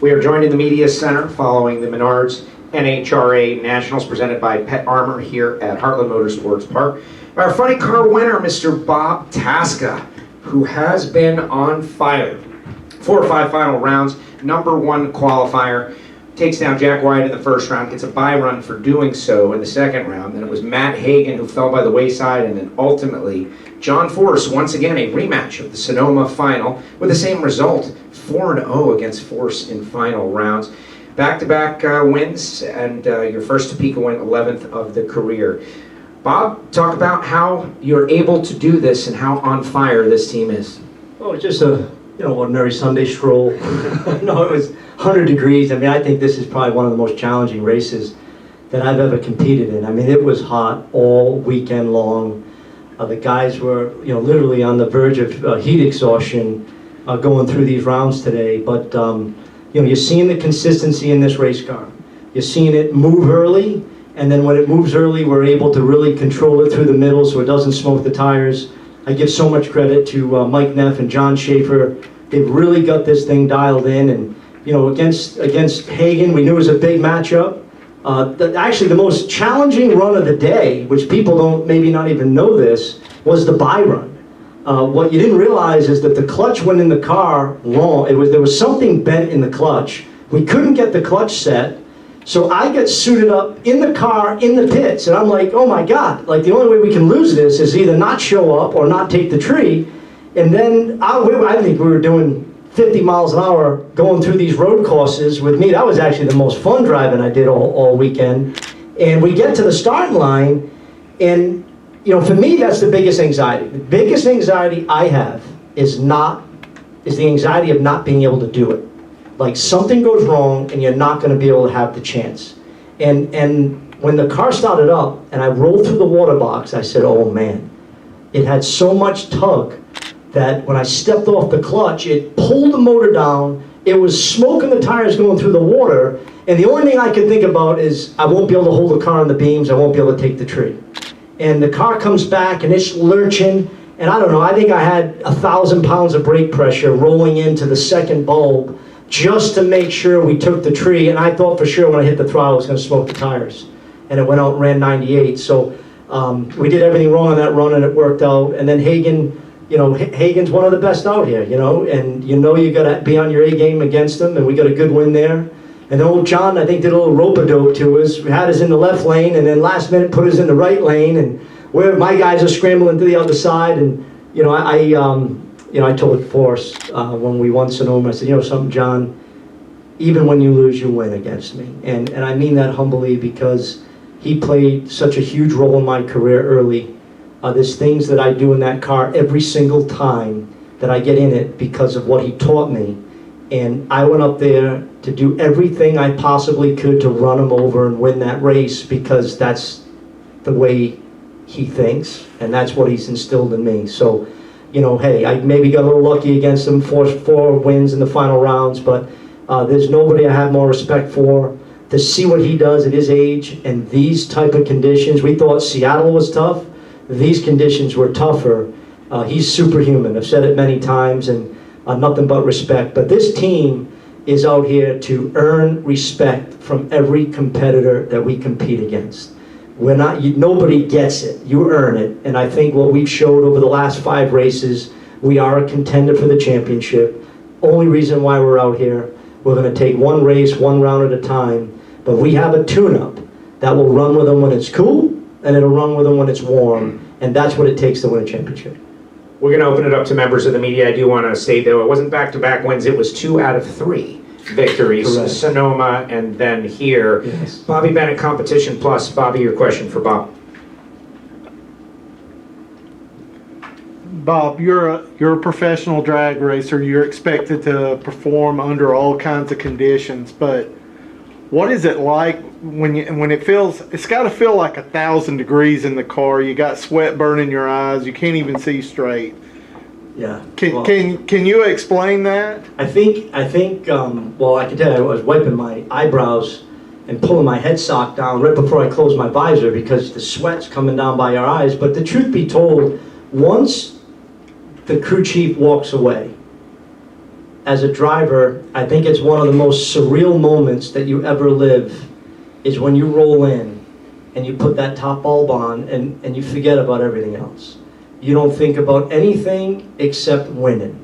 We are joined in the media center following the Menards NHRA Nationals presented by Pet Armor here at Heartland Motorsports Park by our funny car winner, Mr. Bob Tasca, who has been on fire. 4 or 5 final rounds, #1 qualifier, takes down Jack White in the first round, gets a bye run for doing so in the second round. Then it was Matt Hagan who fell by the wayside, and then ultimately John Force, once again a rematch of the Sonoma final with the same result, 4-0 against Force in final rounds. Back-to-back wins, and your first Topeka win, 11th of the career. Bob, talk about how you're able to do this and how on fire this team is. Oh, it's just a ordinary Sunday stroll. No, it was 100 degrees. I mean, I think this is probably one of the most challenging races that I've ever competed in. I mean, it was hot all weekend long. The guys were, literally on the verge of heat exhaustion going through these rounds today. But, you're seeing the consistency in this race car. You're seeing it move early, and then when it moves early, we're able to really control it through the middle so it doesn't smoke the tires. I give so much credit to Mike Neff and John Schaefer. They've really got this thing dialed in, and against Hagan, we knew it was a big matchup. Actually, the most challenging run of the day, which people don't maybe not even know this, was the bye run. What you didn't realize is that the clutch went in the car wrong. There was something bent in the clutch. We couldn't get the clutch set, so I get suited up in the car in the pits, and I'm like, oh my God! Like, the only way we can lose this is either not show up or not take the tree. And then I think we were doing 50 miles an hour going through these road courses with me. That was actually the most fun driving I did all weekend. And we get to the starting line, and for me, that's the biggest anxiety. The biggest anxiety I have is the anxiety of not being able to do it. Like, something goes wrong and you're not going to be able to have the chance. And when the car started up and I rolled through the water box, I said, oh man, it had so much tug that when I stepped off the clutch, it pulled the motor down. It was smoking the tires going through the water. And the only thing I could think about is I won't be able to hold the car on the beams. I won't be able to take the tree. And the car comes back and it's lurching, and I don't know, I think I had 1,000 pounds of brake pressure rolling into the second bulb just to make sure we took the tree, and I thought for sure when I hit the throttle it was going to smoke the tires. And it went out and ran 98, so we did everything wrong on that run and it worked out. And then Hagan, Hagan's one of the best out here, and you got to be on your A game against him, and we got a good win there. And old John, I think, did a little rope-a-dope to us. We had us in the left lane, and then last minute put us in the right lane, and where my guys are scrambling to the other side. And I told Forrest when we won Sonoma, I said, something, John, even when you lose, you win against me. And I mean that humbly, because he played such a huge role in my career early. There's things that I do in that car every single time that I get in it because of what he taught me. And I went up there to do everything I possibly could to run him over and win that race, because that's the way he thinks, and that's what he's instilled in me. So, hey, I maybe got a little lucky against him, four wins in the final rounds, but there's nobody I have more respect for. To see what he does at his age and these type of conditions, we thought Seattle was tough. These conditions were tougher. He's superhuman. I've said it many times, and nothing but respect. But this team is out here to earn respect from every competitor that we compete against. Nobody gets it. You earn it. And I think what we've showed over the last 5 races, we are a contender for the championship. Only reason why we're out here, we're going to take one race, one round at a time. But we have a tune-up that will run with them when it's cool, and it'll run with them when it's warm. And that's what it takes to win a championship. We're going to open it up to members of the media. I do want to state, though, it wasn't back-to-back wins. It was 2 out of 3 victories. Correct. Sonoma and then here. Yes. Bobby Bennett, Competition Plus. Bobby, your question for Bob. Bob, you're a professional drag racer. You're expected to perform under all kinds of conditions, but what is it like when it feels? It's got to feel like 1,000 degrees in the car. You got sweat burning your eyes. You can't even see straight. Yeah. Can you explain that? I think. Well, I can tell you, I was wiping my eyebrows and pulling my head sock down right before I closed my visor because the sweat's coming down by your eyes. But the truth be told, once the crew chief walks away, as a driver, I think it's one of the most surreal moments that you ever live is when you roll in and you put that top bulb on and you forget about everything else. You don't think about anything except winning.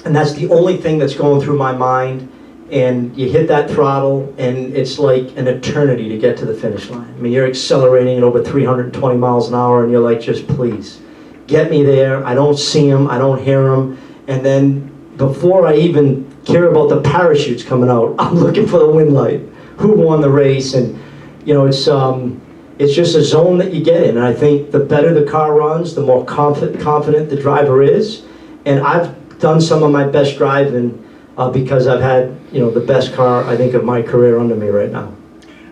And that's the only thing that's going through my mind. And you hit that throttle and it's like an eternity to get to the finish line. I mean, you're accelerating at over 320 miles an hour and you're like, just please, get me there. I don't see them, I don't hear them. And then before I even care about the parachutes coming out, I'm looking for the win light. Who won the race? And you know, it's just a zone that you get in. And I think the better the car runs, the more confident the driver is. And I've done some of my best driving because I've had, you know, the best car, I think, of my career under me right now.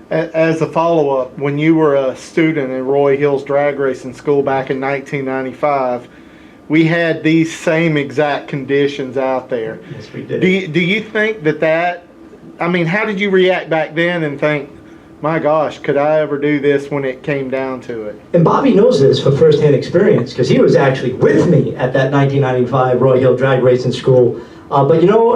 As a follow-up, when you were a student in Roy Hill's drag racing school back in 1995, we had these same exact conditions out there. Yes, we did. Do you think that, I mean, how did you react back then and think, my gosh, could I ever do this when it came down to it? And Bobby knows this for firsthand experience because he was actually with me at that 1995 Roy Hill drag racing school. But you know,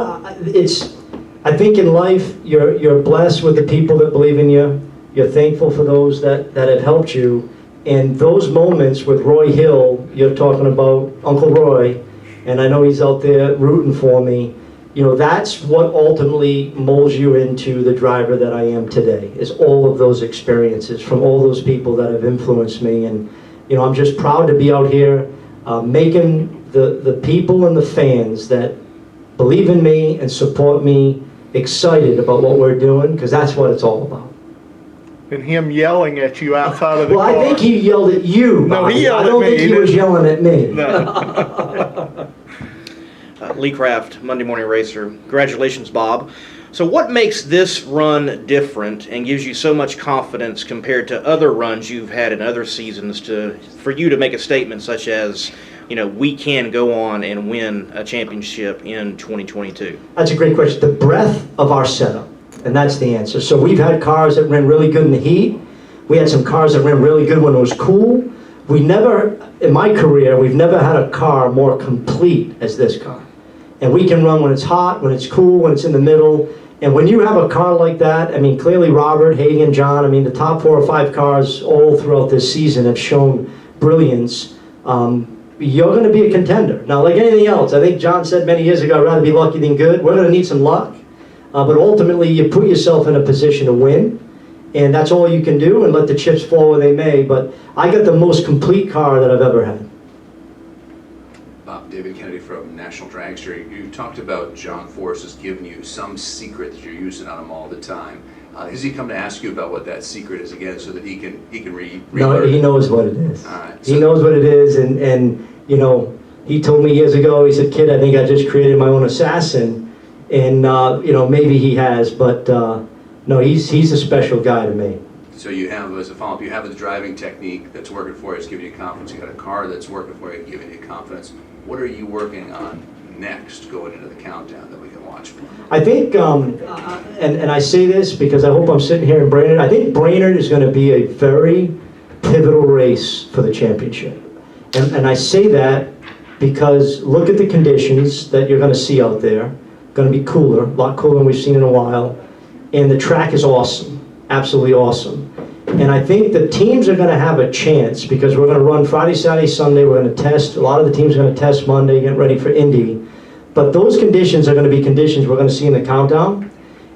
I think in life, you're blessed with the people that believe in you. You're thankful for those that have helped you. And those moments with Roy Hill, you're talking about Uncle Roy, and I know he's out there rooting for me. You know, that's what ultimately molds you into the driver that I am today, is all of those experiences from all those people that have influenced me. And, you know, I'm just proud to be out here making the people and the fans that believe in me and support me excited about what we're doing, because that's what it's all about. And him yelling at you outside of the car. car. I think he yelled at you. No, he yelled at me. I don't think he was yelling at me. No. Lee Craft, Monday Morning Racer. Congratulations, Bob. So what makes this run different and gives you so much confidence compared to other runs you've had in other seasons for you to make a statement such as, you know, we can go on and win a championship in 2022? That's a great question. The breadth of our setup, and that's the answer. So we've had cars that ran really good in the heat. We had some cars that ran really good when it was cool. We never, in my career, we've never had a car more complete as this car. And we can run when it's hot, when it's cool, when it's in the middle. And when you have a car like that, I mean, clearly Robert, Hagan, John, I mean, the top 4 or 5 cars all throughout this season have shown brilliance. You're going to be a contender. Now, like anything else, I think John said many years ago, I'd rather be lucky than good. We're going to need some luck. But ultimately, you put yourself in a position to win. And that's all you can do, and let the chips fall where they may. But I got the most complete car that I've ever had. David Kennedy from National Dragster. You talked about John Force has given you some secret that you're using on him all the time. Has he come to ask you about what that secret is again, so that he can No, he knows what it is. All right, he knows what it is, and you know, he told me years ago. He said, "Kid, I think I just created my own assassin," and you know, maybe he has, but no, he's a special guy to me. So you have, as a follow-up, you have the driving technique that's working for you, it's giving you confidence. You got a car that's working for you, giving you confidence. What are you working on next going into the countdown that we can watch for? I think, and I say this because I hope I'm sitting here in Brainerd. I think Brainerd is going to be a very pivotal race for the championship. And I say that because look at the conditions that you're going to see out there. Going to be cooler, a lot cooler than we've seen in a while. And the track is awesome, absolutely awesome. And I think the teams are going to have a chance because we're going to run Friday, Saturday, Sunday. We're going to test. A lot of the teams are going to test Monday, get ready for Indy. But those conditions are going to be conditions we're going to see in the countdown.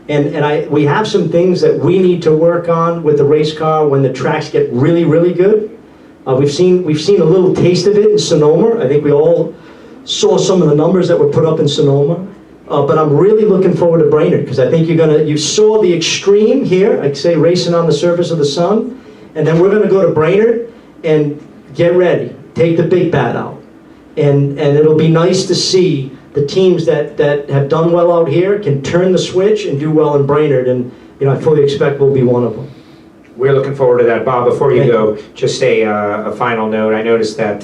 And we have some things that we need to work on with the race car when the tracks get really, really good. We've seen a little taste of it in Sonoma. I think we all saw some of the numbers that were put up in Sonoma. But I'm really looking forward to Brainerd because I think you saw the extreme here, I'd say racing on the surface of the sun, and then we're going to go to Brainerd and get ready, take the big bat out. And it'll be nice to see the teams that have done well out here can turn the switch and do well in Brainerd, and you know, I fully expect we'll be one of them. We're looking forward to that. Bob, before you go, just a final note. I noticed that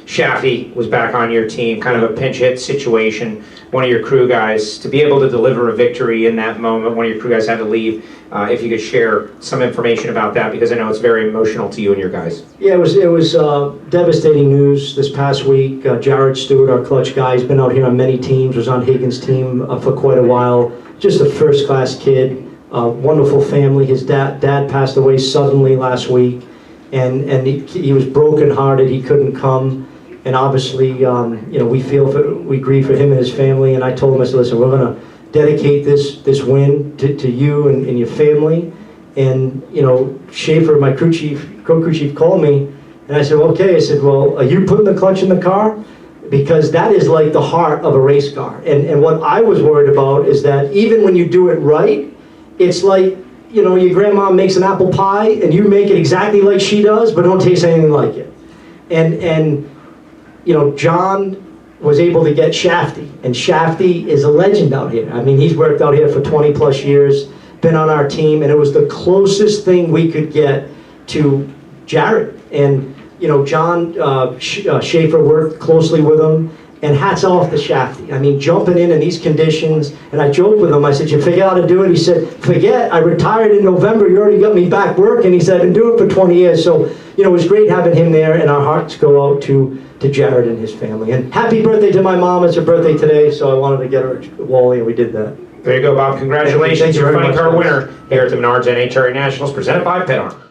Shafi was back on your team, kind of a pinch hit situation. One of your crew guys, to be able to deliver a victory in that moment, one of your crew guys had to leave. If you could share some information about that, because I know it's very emotional to you and your guys. Yeah, it was devastating news this past week. Jared Stewart, our clutch guy, has been out here on many teams, was on Higgins' team for quite a while. Just a first-class kid. Wonderful family. His dad passed away suddenly last week, and he was brokenhearted. He couldn't come, and obviously, we grieve for him and his family. And I told him, I said, listen, we're going to dedicate this win to you and your family. And Schaefer, my crew chief, called me, and I said, well, okay. I said, well, are you putting the clutch in the car? Because that is like the heart of a race car. And what I was worried about is that even when you do it right, it's like, your grandma makes an apple pie and you make it exactly like she does, but don't taste anything like it. And John was able to get Shafty, and Shafty is a legend out here. I mean, he's worked out here for 20 plus years, been on our team, and it was the closest thing we could get to Jared. And John Schaefer worked closely with him, and hats off to Shafty. I mean, jumping in these conditions, and I joked with him, I said, you figure out how to do it? He said, forget, I retired in November, you already got me back working. He said, I've been doing it for 20 years. So, it was great having him there, and our hearts go out to Jared and his family. And happy birthday to my mom, it's her birthday today, so I wanted to get her Wally, and we did that. There you go, Bob. Congratulations. Thank you Your very funny much, car guys. winner here at the Menards NHRA Nationals, presented by Pet Armor.